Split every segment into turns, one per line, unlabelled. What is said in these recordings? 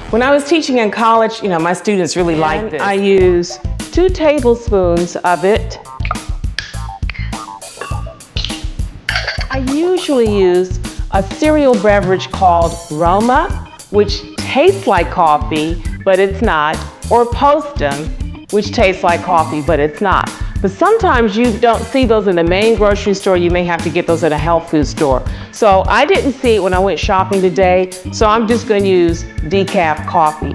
When I was teaching in college, my students really liked this. I use 2 tablespoons of it. I usually use a cereal beverage called Roma, which tastes like coffee, but it's not, or Postum, which tastes like coffee, but it's not. But sometimes you don't see those in the main grocery store. You may have to get those at a health food store. So I didn't see it when I went shopping today, so I'm just going to use decaf coffee.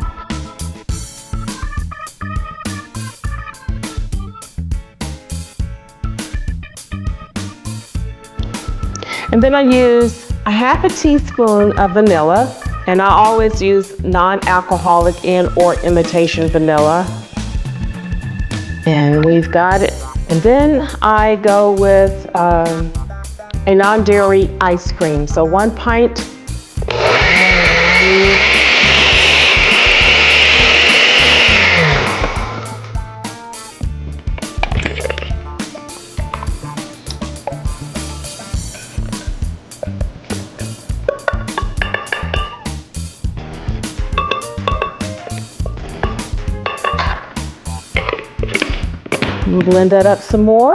And then I use a half a teaspoon of vanilla, and I always use non-alcoholic or imitation vanilla. And we've got it. And then I go with a non-dairy ice cream. So 1 pint. We'll blend that up some more.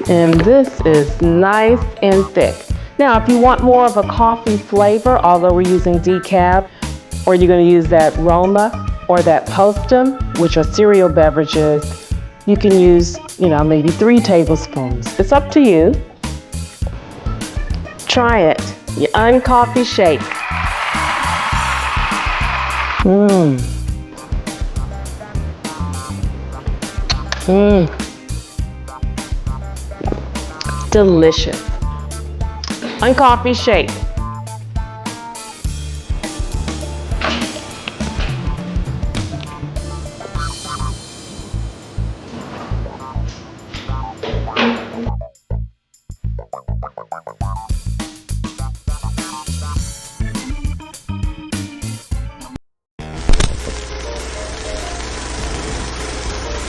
And this is nice and thick. Now, if you want more of a coffee flavor, although we're using decaf, or you're going to use that Roma or that Postum, which are cereal beverages, you can use, maybe 3 tablespoons. It's up to you. Try it. Your Uncoffee Shake. Delicious. Uncoffee Shake.